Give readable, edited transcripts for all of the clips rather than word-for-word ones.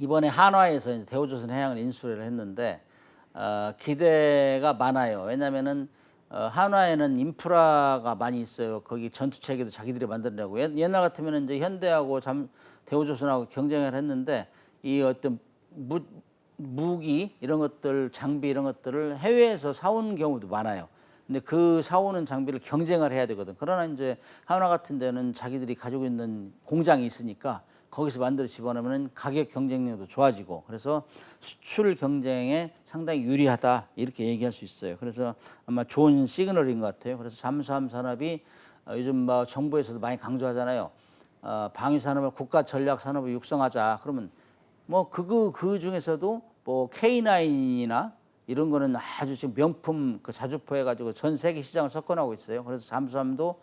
이번에 한화에서 이제 대우조선해양을 인수를 했는데 기대가 많아요. 왜냐면은 한화에는 인프라가 많이 있어요. 거기 전투체계도 자기들이 만들려고. 옛날 같으면 이제 현대하고 대우조선하고 경쟁을 했는데 이 어떤 무기 이런 것들, 장비 이런 것들을 해외에서 사온 경우도 많아요. 근데 그 사오는 장비를 경쟁을 해야 되거든. 그러나 이제 한화 같은 데는 자기들이 가지고 있는 공장이 있으니까 거기서 만들어 집어넣으면 가격 경쟁력도 좋아지고, 그래서 수출 경쟁에 상당히 유리하다 이렇게 얘기할 수 있어요. 그래서 아마 좋은 시그널인 것 같아요. 그래서 잠수함 산업이 요즘 뭐 정부에서도 많이 강조하잖아요. 방위 산업을 국가 전략 산업을 육성하자. 그러면 뭐 그 중에서도 뭐 K9이나 이런 거는 아주 지금 명품 그 자주포 해가지고 전 세계 시장을 석권하고 있어요. 그래서 잠수함도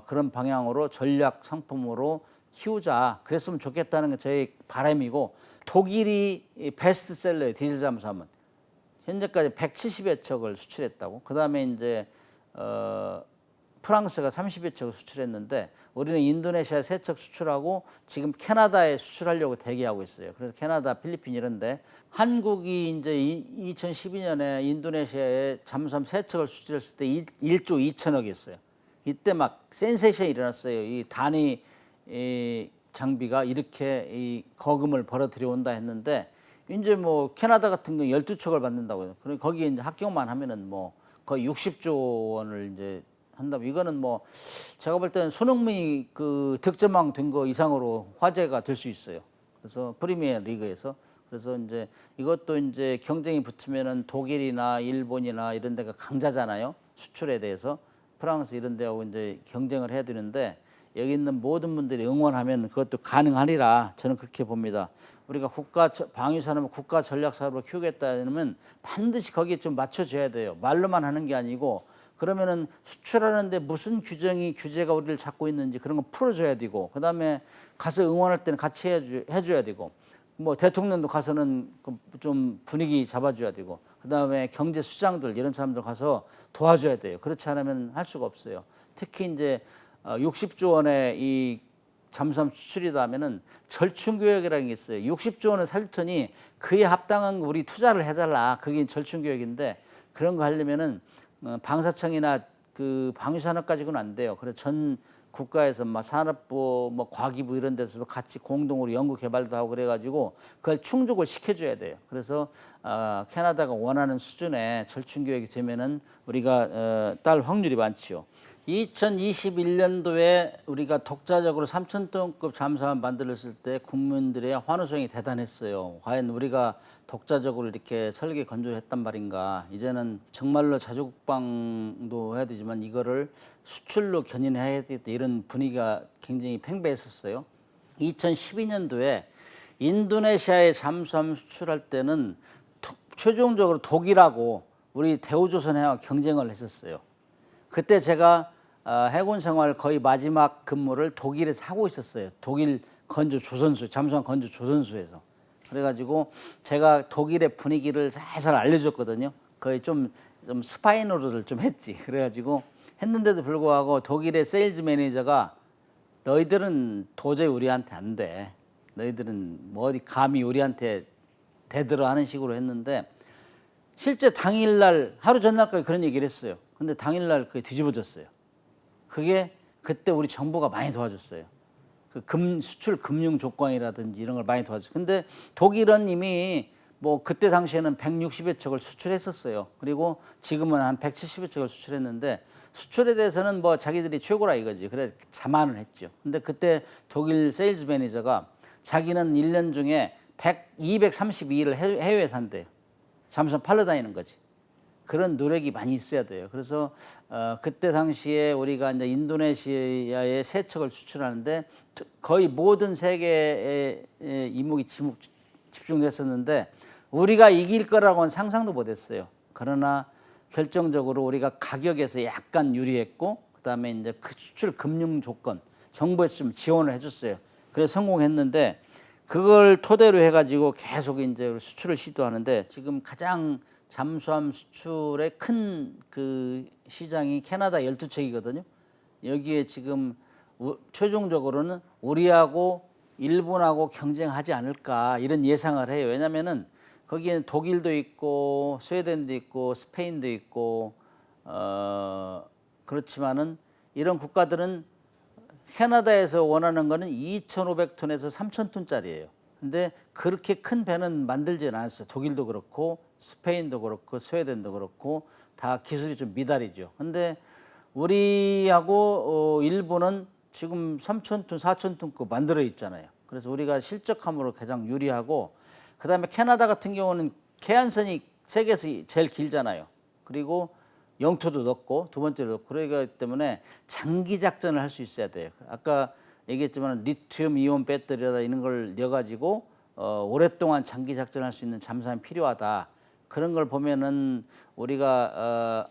그런 방향으로 전략 상품으로 키우자. 그랬으면 좋겠다는 게 저희 바람이고, 독일이 베스트셀러예요. 디젤 잠수함은 현재까지 170여 척을 수출했다고. 그 다음에 이제 프랑스가 30여 척을 수출했는데, 우리는 인도네시아에 3척 수출하고 지금 캐나다에 수출하려고 대기하고 있어요. 그래서 캐나다, 필리핀 이런데, 한국이 이제 2012년에 인도네시아에 잠수함 3척을 수출했을 때 1조 2천억이었어요. 이때 막 센세이션이 일어났어요. 이 단위 장비가 이렇게 이 거금을 벌어 들여온다 했는데, 이제 뭐 캐나다 같은 경우 12척을 받는다고요. 그럼 거기에 이제 합격만 하면은 뭐 거의 60조 원을 이제 한다면, 이거는 뭐 제가 볼 때는 손흥민이 그 득점왕 된 거 이상으로 화제가 될 수 있어요. 그래서 프리미어 리그에서. 그래서 이제 이것도 이제 경쟁이 붙으면은 독일이나 일본이나 이런 데가 강자잖아요. 수출에 대해서. 프랑스 이런 데하고 이제 경쟁을 해야 되는데, 여기 있는 모든 분들이 응원하면 그것도 가능하리라 저는 그렇게 봅니다. 우리가 방위 산업을 국가 전략 사업으로 키우겠다면 반드시 거기에 좀 맞춰줘야 돼요. 말로만 하는 게 아니고, 그러면은 수출하는데 무슨 규제가 우리를 잡고 있는지 그런 거 풀어줘야 되고, 그 다음에 가서 응원할 때는 같이 해줘야 되고, 뭐 대통령도 가서는 좀 분위기 잡아줘야 되고, 그 다음에 경제 수장들 이런 사람들 가서 도와줘야 돼요. 그렇지 않으면 할 수가 없어요. 특히 이제 60조 원의 이 잠수함 수출이다 하면은 절충교역이라는 게 있어요. 60조 원을 살 테니 그에 합당한 거 우리 투자를 해달라. 그게 절충교역인데, 그런 거 하려면은 방사청이나 그 방위산업 가지고는 안 돼요. 그래서 전 국가에서 막 산업부, 뭐 과기부 이런 데서도 같이 공동으로 연구 개발도 하고 그래가지고 그걸 충족을 시켜줘야 돼요. 그래서 캐나다가 원하는 수준의 절충교역이 되면은 우리가 딸 확률이 많지요. 2021년도에 우리가 독자적으로 3,000톤급 잠수함 만들었을 때 국민들의 환호성이 대단했어요. 과연 우리가 독자적으로 이렇게 설계 건조를 했단 말인가. 이제는 정말로 자주국방도 해야 되지만 이거를 수출로 견인해야 되겠다, 이런 분위기가 굉장히 팽배했었어요. 2012년도에 인도네시아에 잠수함 수출할 때는 최종적으로 독일하고 우리 대우조선해양 경쟁을 했었어요. 그때 제가 해군 생활 거의 마지막 근무를 독일에서 하고 있었어요. 독일 건조 조선소, 잠수함 건조 조선소에서. 그래가지고 제가 독일의 분위기를 살살 알려줬거든요. 거의 좀 스파이 노릇을 좀 했지. 그래가지고 했는데도 불구하고 독일의 세일즈 매니저가 너희들은 도저히 우리한테 안 돼. 너희들은 뭐 어디 감히 우리한테 대들어 하는 식으로 했는데, 실제 당일날 하루 전날까지 그런 얘기를 했어요. 근데 당일날 그게 뒤집어졌어요. 그게 그때 우리 정부가 많이 도와줬어요. 그 수출 금융 조건이라든지 이런 걸 많이 도와줬어요. 근데 독일은 이미 뭐 그때 당시에는 160여 척을 수출했었어요. 그리고 지금은 한 170여 척을 수출했는데, 수출에 대해서는 뭐 자기들이 최고라 이거지. 그래서 자만을 했죠. 근데 그때 독일 세일즈 매니저가 자기는 1년 중에 232일을 해외에 산대요. 잠수함 팔러 다니는 거지. 그런 노력이 많이 있어야 돼요. 그래서 그때 당시에 우리가 이제 인도네시아에 3척을 수출하는데 거의 모든 세계의 이목이 집중됐었는데, 우리가 이길 거라고는 상상도 못했어요. 그러나 결정적으로 우리가 가격에서 약간 유리했고, 그다음에 이제 그 수출 금융 조건 정부에서 좀 지원을 해줬어요. 그래서 성공했는데, 그걸 토대로 해가지고 계속 이제 수출을 시도하는데, 지금 가장 잠수함 수출의 큰 그 시장이 캐나다 12척이거든요. 여기에 지금 최종적으로는 우리하고 일본하고 경쟁하지 않을까 이런 예상을 해요. 왜냐면은 거기에는 독일도 있고 스웨덴도 있고 스페인도 있고 그렇지만은 이런 국가들은 캐나다에서 원하는 거는 2,500톤에서 3,000톤짜리예요. 근데 그렇게 큰 배는 만들지는 않았어요. 독일도 그렇고 스페인도 그렇고 스웨덴도 그렇고 다 기술이 좀 미달이죠. 근데 우리하고 일본은 지금 3,000톤, 4,000톤급 만들어 있잖아요. 그래서 우리가 실적함으로 가장 유리하고, 그다음에 캐나다 같은 경우는 해안선이 세계에서 제일 길잖아요. 그리고 영토도 넓고 두 번째로 넓고, 그러기 때문에 장기 작전을 할 수 있어야 돼요. 아까 얘기했지만 리튬 이온 배터리다 이런 걸 넣어가지고 오랫동안 장기 작전할 수 있는 잠수함이 필요하다. 그런 걸 보면은 우리가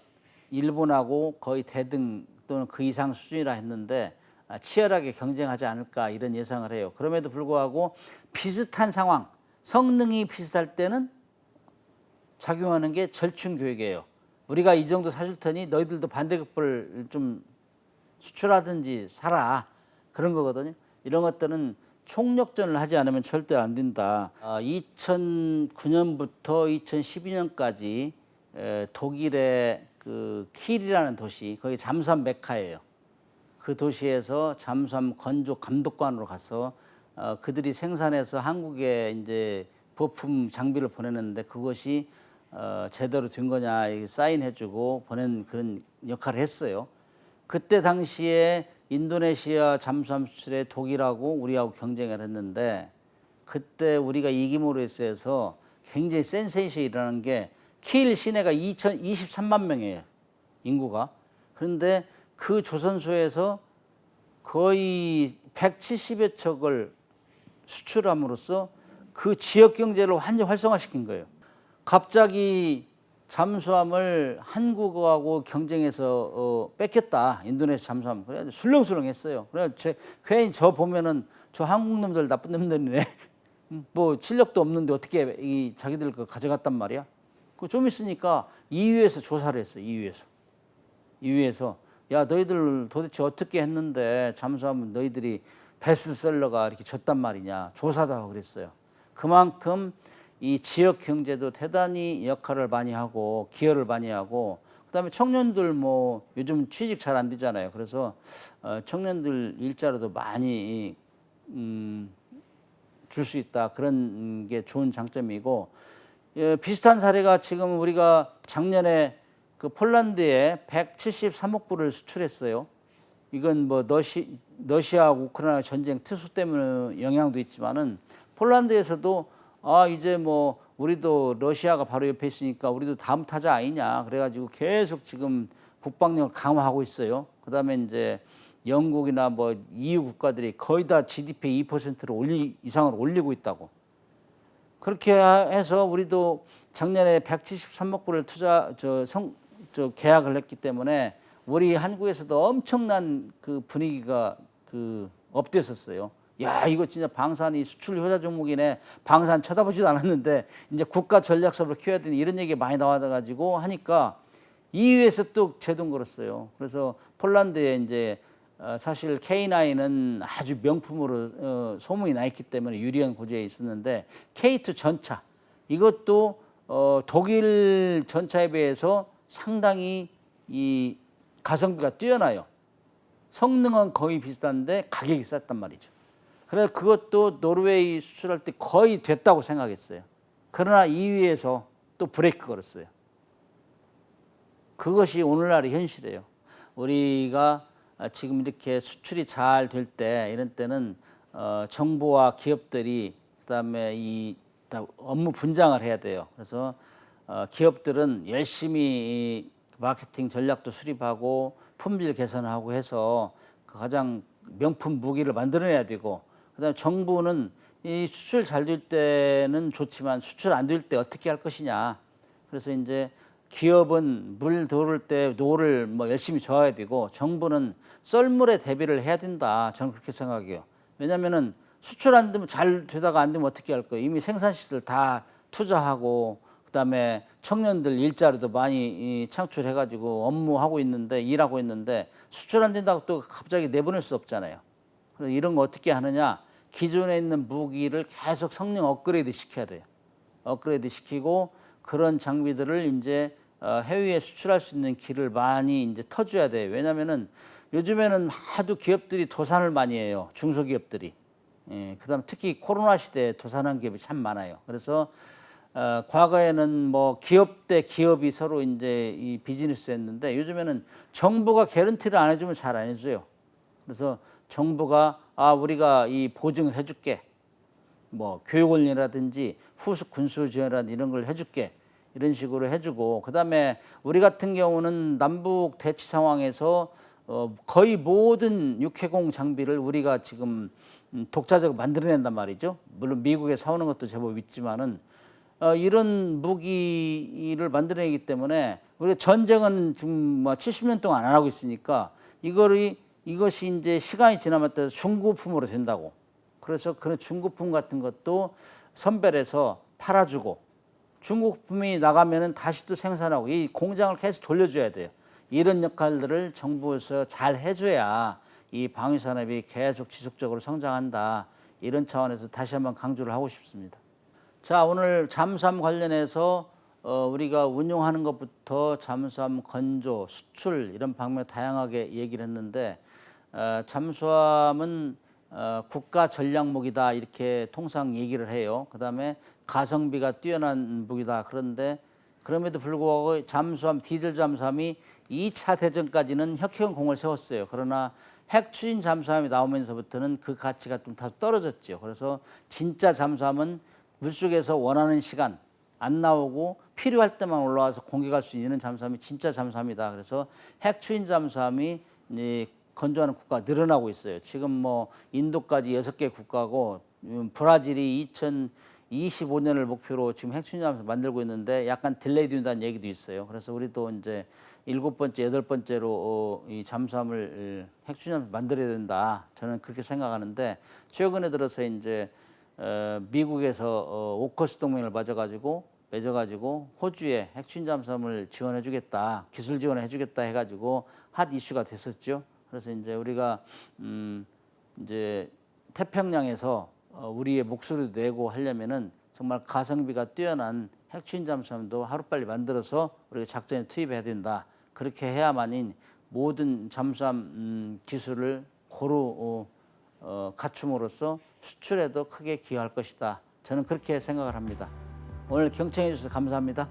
일본하고 거의 대등 또는 그 이상 수준이라 했는데 치열하게 경쟁하지 않을까 이런 예상을 해요. 그럼에도 불구하고 비슷한 상황, 성능이 비슷할 때는 작용하는 게 절충 교육이에요. 우리가 이 정도 사줄 테니 너희들도 반대급부를 좀 수출하든지 사라, 그런 거거든요. 이런 것들은 총력전을 하지 않으면 절대 안 된다. 2009년부터 2012년까지 독일의 그 킬이라는 도시, 거기 잠수함 메카예요. 그 도시에서 잠수함 건조 감독관으로 가서 그들이 생산해서 한국에 이제 부품 장비를 보내는데 그것이 제대로 된 거냐 사인해주고 보낸 그런 역할을 했어요. 그때 당시에 인도네시아 잠수함 수출에 독일하고 우리하고 경쟁을 했는데, 그때 우리가 이김으로 해서 굉장히 센세이션이 일어나는 게, 킬 시내가 23만 명이에요, 인구가. 그런데 그 조선소에서 거의 170여 척을 수출함으로써 그 지역 경제를 완전 활성화시킨 거예요. 갑자기 잠수함을 한국하고 경쟁해서 뺏겼다, 인도네시아 잠수함. 그래 술렁술렁했어요. 그래 괜히 저 보면은 저 한국 놈들 나쁜 놈들이네. 뭐 실력도 없는데 어떻게 이 자기들 거 가져갔단 말이야. 그 좀 있으니까 EU에서 조사를 했어요. EU에서 야 너희들 도대체 어떻게 했는데 잠수함은 너희들이 베스트셀러가 이렇게 졌단 말이냐, 조사도 하고 그랬어요. 그만큼 이 지역 경제도 대단히 역할을 많이 하고 기여를 많이 하고, 그다음에 청년들 뭐 요즘 취직 잘 안 되잖아요. 그래서 청년들 일자리도 많이 줄 수 있다, 그런 게 좋은 장점이고, 비슷한 사례가 지금 우리가 작년에 그 폴란드에 173억 불을 수출했어요. 이건 뭐 러시아 우크라이나 전쟁 특수 때문에 영향도 있지만은 폴란드에서도 이제 뭐 우리도 러시아가 바로 옆에 있으니까 우리도 다음 타자 아니냐, 그래가지고 계속 지금 국방력을 강화하고 있어요. 그다음에 이제 영국이나 뭐 EU 국가들이 거의 다 GDP 2%를 이상을 올리고 있다고. 그렇게 해서 우리도 작년에 173억 불을 계약을 했기 때문에 우리 한국에서도 엄청난 그 분위기가 업됐었어요. 야, 이거 진짜 방산이 수출 효자 종목이네. 방산 쳐다보지도 않았는데 이제 국가 전략 사업을 키워야 되니, 이런 얘기 많이 나와가지고 하니까 EU에서 또 제동 걸었어요. 그래서 폴란드에 이제 사실 K9은 아주 명품으로 소문이 나 있기 때문에 유리한 고지에 있었는데, K2 전차 이것도 독일 전차에 비해서 상당히 이 가성비가 뛰어나요. 성능은 거의 비슷한데 가격이 쌌단 말이죠. 그래서 그것도 노르웨이 수출할 때 거의 됐다고 생각했어요. 그러나 EU에서 또 브레이크 걸었어요. 그것이 오늘날의 현실이에요. 우리가 지금 이렇게 수출이 잘 될 때, 이런 때는 정부와 기업들이 그다음에 이 업무 분장을 해야 돼요. 그래서 기업들은 열심히 마케팅 전략도 수립하고 품질 개선하고 해서 그 가장 명품 무기를 만들어내야 되고, 그다음에 정부는 이 수출 잘 될 때는 좋지만 수출 안 될 때 어떻게 할 것이냐. 그래서 이제 기업은 물 들어올 때 노를 뭐 열심히 저어야 되고, 정부는 썰물에 대비를 해야 된다. 저는 그렇게 생각해요. 왜냐면은 수출 안 되면, 잘 되다가 안 되면 어떻게 할 거예요? 이미 생산시설 다 투자하고, 그다음에 청년들 일자리도 많이 창출해가지고 업무하고 있는데, 일하고 있는데 수출 안 된다고 또 갑자기 내보낼 수 없잖아요. 그래서 이런 거 어떻게 하느냐? 기존에 있는 무기를 계속 성능 업그레이드 시켜야 돼요. 업그레이드 시키고 그런 장비들을 이제 해외에 수출할 수 있는 길을 많이 이제 터줘야 돼요. 왜냐면은 요즘에는 하도 기업들이 도산을 많이 해요. 중소기업들이. 예, 그다음 특히 코로나 시대에 도산한 기업이 참 많아요. 그래서 과거에는 뭐 기업 대 기업이 서로 이제 이 비즈니스 했는데 요즘에는 정부가 개런티를 안 해주면 잘 안 해줘요. 그래서 정부가 우리가 이 보증을 해줄게. 뭐 교육원이라든지 후속 군수 지원이라든지 이런 걸 해줄게. 이런 식으로 해주고 그다음에 우리 같은 경우는 남북 대치 상황에서 거의 모든 육해공 장비를 우리가 지금 독자적으로 만들어낸단 말이죠. 물론 미국에 사오는 것도 제법 있지만은 이런 무기를 만들어내기 때문에 우리가 전쟁은 지금 뭐 70년 동안 안 하고 있으니까 이것이 이제 시간이 지나면 또 중고품으로 된다고. 그래서 그런 중고품 같은 것도 선별해서 팔아주고 중고품이 나가면은 다시 또 생산하고 이 공장을 계속 돌려줘야 돼요. 이런 역할들을 정부에서 잘 해줘야 이 방위산업이 계속 지속적으로 성장한다. 이런 차원에서 다시 한번 강조를 하고 싶습니다. 자, 오늘 잠수함 관련해서 우리가 운용하는 것부터 잠수함 건조, 수출 이런 방면 다양하게 얘기를 했는데 잠수함은 국가 전략무기다 이렇게 통상 얘기를 해요. 그다음에 가성비가 뛰어난 무기다. 그런데 그럼에도 불구하고 잠수함, 디젤 잠수함이 2차 대전까지는 혁혁공을 세웠어요. 그러나 핵 추진 잠수함이 나오면서부터는 그 가치가 좀 다소 떨어졌죠. 그래서 진짜 잠수함은 물속에서 원하는 시간 안 나오고 필요할 때만 올라와서 공격할 수 있는 잠수함이 진짜 잠수함이다. 그래서 핵 추진 잠수함이 건조하는 국가가 늘어나고 있어요. 지금 뭐 인도까지 6개 국가고 브라질이 2025년을 목표로 지금 핵 추진 잠수함 만들고 있는데 약간 딜레이 된다는 얘기도 있어요. 그래서 우리도 이제 7번째, 8번째로 이 잠수함을 핵 추진 잠수함 만들어야 된다. 저는 그렇게 생각하는데 최근에 들어서 이제 미국에서 오커스 동맹을 맺어가지고 호주에 핵 추진 잠수함을 지원해주겠다, 기술 지원해주겠다 해가지고 핫 이슈가 됐었죠. 그래서 이제 우리가 이제 태평양에서 우리의 목소리도 내고 하려면은 정말 가성비가 뛰어난 핵 추진 잠수함도 하루빨리 만들어서 우리가 작전에 투입해야 된다. 그렇게 해야만인 모든 잠수함 기술을 고루 갖춤으로써 수출에도 크게 기여할 것이다. 저는 그렇게 생각을 합니다. 오늘 경청해 주셔서 감사합니다.